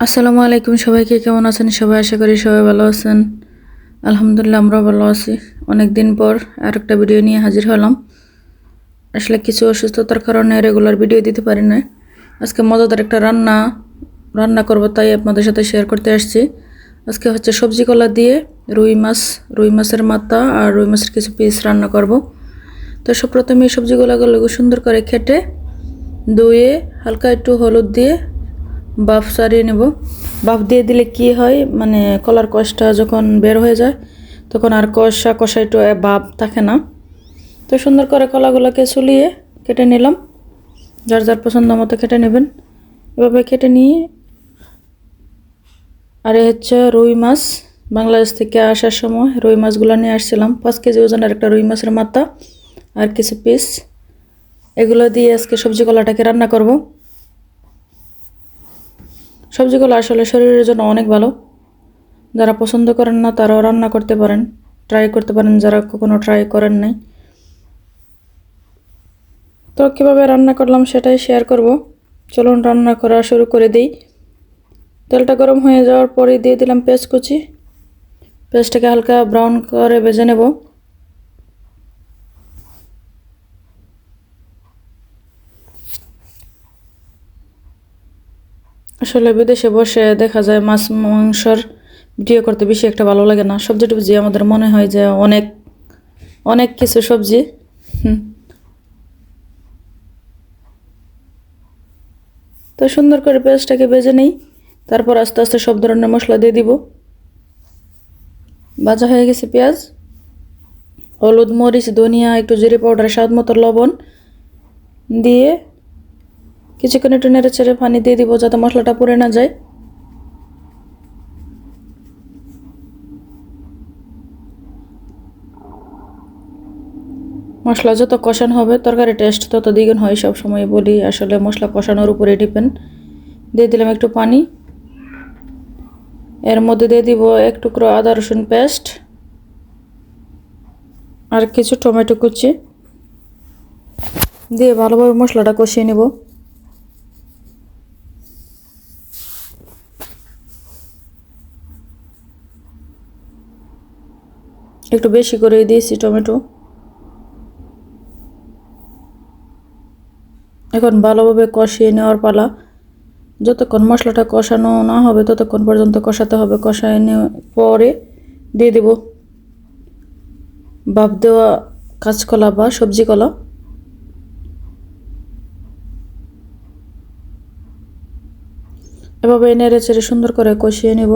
আসসালামু আলাইকুম, সবাইকে কেমন আছেন? সবাই আশা করি সবাই ভালো আছেন। আলহামদুলিল্লাহ আমরা ভালো আছি। অনেক দিন পর আরেকটা ভিডিও নিয়ে হাজির হলাম। আসলে কিছু অসুস্থতার কারণে রেগুলার ভিডিও দিতে পারি না। আজকে মজাদার একটা রান্না করব, তাই আপনাদের সাথে শেয়ার করতে আসছি। আজকে হচ্ছে সবজি কলা দিয়ে রুই মাছের মাথা আর রুই মাছের কিছু পিস রান্না করব। তো সব প্রথমে এই সবজিগুলো সুন্দর করে কেটে ধুয়ে হালকা একটু হলুদ দিয়ে বাফ সারিয়ে নেব। বাফ দিয়ে দিলে কি হয়, মানে কলার কষটা যখন বের হয়ে যায় তখন আর কষা একটু ভাব থাকে না। তো সুন্দর করে কলাগুলোকে ছুলিয়ে কেটে নিলাম। যার যার পছন্দ মতো কেটে নেবেন। এভাবে কেটে নিয়ে আর হচ্ছে রুই মাছ, বাংলাদেশ থেকে আসার সময় রুই মাছগুলো নিয়ে আসছিলাম। 5 কেজি ওজনের একটা রুই মাছের মাথা আর কিছু পিস, এগুলো দিয়ে আজকে সবজি কলাটাকে রান্না করব। সবজিগুলো আসলে শরীরের জন্য অনেক ভালো। যারা পছন্দ করেন না তারাও রান্না করতে পারেন, ট্রাই করতে পারেন যারা কখনো ট্রাই করেন নাই। তো কীভাবে রান্না করলাম সেটাই শেয়ার করব। চলুন রান্না করা শুরু করে দিই। তেলটা গরম হয়ে যাওয়ার পরে দিয়ে দিলাম পেঁয়াজ কুচি। পেঁয়াজটাকে হালকা ব্রাউন করে ভেজে নেব। আসলে বিদেশে বসে দেখা যায় মাছ মাংসর ভিডিও করতে বেশি একটা ভালো লাগে না। সবজি টবজি আমাদের মনে হয় যে অনেক অনেক কিছু সবজি। তো সুন্দর করে পেঁয়াজটাকে ভেজে নিই, তারপর আস্তে আস্তে সব ধরনের মশলা দিয়ে দিব। ভাজা হয়ে গেছে পেঁয়াজ, হলুদ মরিচ ধনিয়া একটু জিরে পাউডার স্বাদ মতো লবণ দিয়ে কিছুক্ষণ একটু নেড়ে চেড়ে পানি দিয়ে দিব যাতে মশলাটা পুড়ে না যায়। মশলা যত কষানো হবে তরকারি টেস্ট তত দ্বিগুণ হয়, সব সময় বলি। আসলে মশলা কষানোর উপরে ডিপেন্ড। দিয়ে দিলাম একটু পানি। এর মধ্যে দিয়ে দিব এক টুকরো আদা রসুন পেস্ট আর কিছু টমেটো কুচি দিয়ে ভালোভাবে মশলাটা কষিয়ে নেব। একটু বেশি করে দিয়েছি টমেটো। এখন ভালোভাবে কষিয়ে নেওয়ার পালা। যতক্ষণ মশলাটা কষানো না হবে ততক্ষণ পর্যন্ত কষাতে হবে। কষায় নেওয়ার পরে দিয়ে দেব ভাপ দেওয়া কাঁচকলা বা সবজি কলা। এভাবে নেড়ে চেড়ে সুন্দর করে কষিয়ে নেব।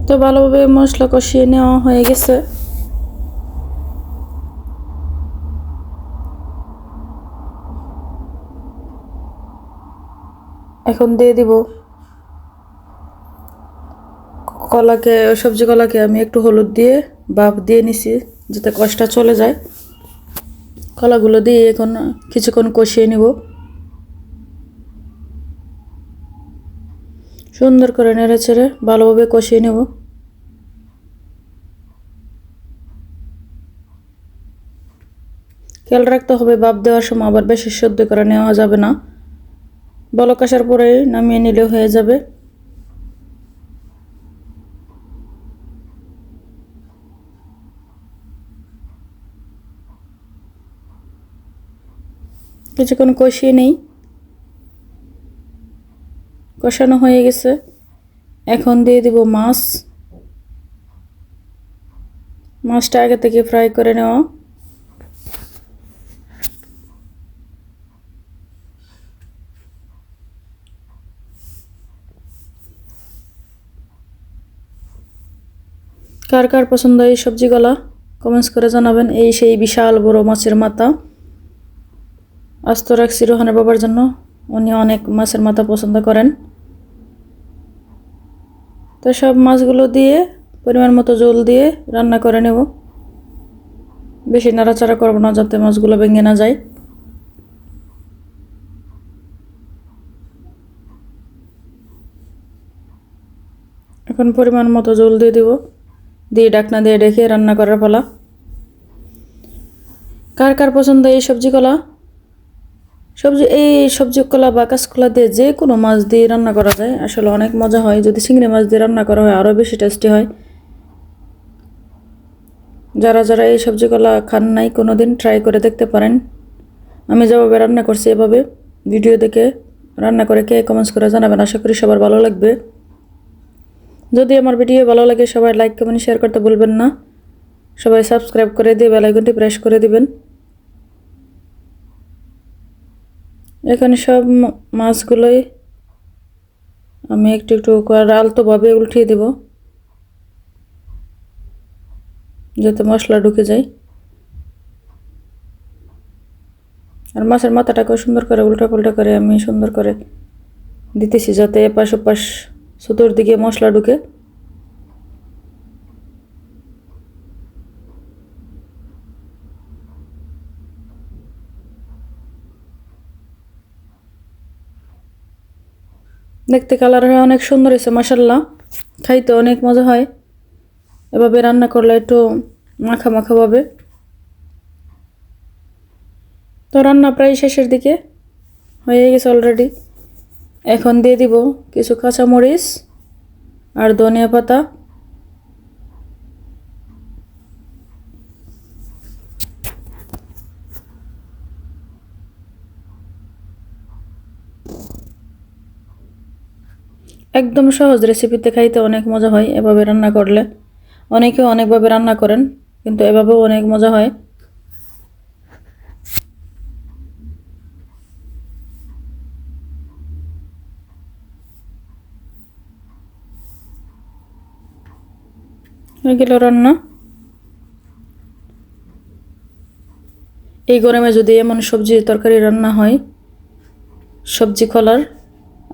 তো ভালোভাবে মশলা কষিয়ে নেওয়া হয়ে গেছে। এখন দিয়ে দিব সবজি কলাকে আমি একটু হলুদ দিয়ে ভাপ দিয়ে নিছি যাতে কষটা চলে যায়। কলাগুলো দিয়ে এখন কিছুক্ষণ কষিয়ে নিব। সুন্দর করে নেড়ে চেড়ে ভালোভাবে কষিয়ে নেব। খেয়াল রাখতে হবে ভাপ দেওয়ার সময় আবার বেশি সেদ্ধ করে নেওয়া যাবে না। বলক আসার পরে নামিয়ে নিলে হয়ে যাবে। কিছুক্ষণ কষিয়ে নেই। কষানো হয়ে গেছে। এখন দিয়ে দিব মাছটা আগে থেকে ফ্রাই করে নেওয়া। কার কার পছন্দ এই সবজিগুলা কমেন্টস করে জানাবেন। এই সেই বিশাল বড় মাছের মাথা আস্ত রাখছি রোহানের বাবার জন্য, উনি অনেক মাছের মাথা পছন্দ করেন। তো সব মাছগুলো দিয়ে পরিমাণ মতো জল দিয়ে রান্না করে নেব। বেশি নাড়াচাড়া করব না যাতে মাছগুলো ভেঙে না যায়। এখন পরিমাণ মতো জল দিয়ে দিব, দিয়ে ঢাকনা দিয়ে ঢেকে রান্না করার পালা। কার কার পছন্দ এই সবজি কলা বা কাঁচকলা দিয়ে যে কোনো মাছ দিয়ে রান্না করা যায়, আসলে অনেক মজা হয়। যদি চিংড়ি মাছ দিয়ে রান্না করা হয় আরও বেশি টেস্টি হয়। যারা যারা এই সবজি কলা খান নাই কোনো দিন ট্রাই করে দেখতে পারেন। আমি যেভাবে রান্না করছি এভাবে ভিডিও দেখে রান্না করে কে কমেন্টস করে জানাবেন, আশা করি সবার ভালো লাগবে। যদি আমার ভিডিও ভালো লাগে সবাই লাইক কমেন্ট শেয়ার করতে ভুলবেন না। সবাই সাবস্ক্রাইব করে দিয়ে বেল আইকনটি প্রেস করে দিবেন। এখানে সব মাছগুলোই আমি একটু একটু করে আলতোভাবে উল্টিয়ে দেব, যাতে মশলা ঢুকে যায়। আর মাছের মাথাটাকেও সুন্দর করে উল্টা পাল্টা করে আমি সুন্দর করে দিতেছি, যাতে এপাশ ওপাশ চতুর্দিকে মশলা ঢুকে। দেখতে কালার হয় অনেক সুন্দর হয়েছে মাশাল্লাহ, খাইতে অনেক মজা হয় এভাবে রান্না করলে, একটু মাখা মাখা ভাবে। তো রান্না প্রায় শেষের দিকে হয়ে গেছে অলরেডি। এখন দিয়ে দিব কিছু কাঁচামরিচ আর ধনিয়া পাতা। একদম সহজ রেসিপিতে, খাইতে অনেক মজা হয় এভাবে রান্না করলে। অনেকেও অনেকভাবে রান্না করেন, কিন্তু এভাবেও অনেক মজা হয়। হয়ে গেল রান্না। এই গরমে যদি এমন সবজি তরকারি রান্না হয়, সবজি খোলার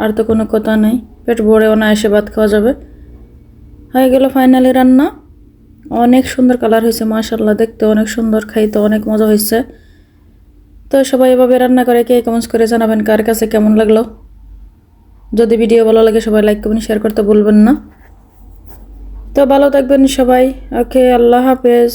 আর তো কোনো কথা নেই, পেট ভরে অনায়াসে ভাত খাওয়া যাবে। হয়ে গেল ফাইনালি রান্না। অনেক সুন্দর কালার হয়েছে মাশাল্লাহ, দেখতে অনেক সুন্দর, খাইতে অনেক মজা হয়েছে। তো সবাই এভাবে রান্না করে কে কমেন্টস করে জানাবেন কার কাছে কেমন লাগলো। যদি ভিডিও ভালো লাগে সবাই লাইক কমেন্ট শেয়ার করতে ভুলবেন না। তো ভালো থাকবেন সবাই। ওকে, আল্লাহ হাফেজ।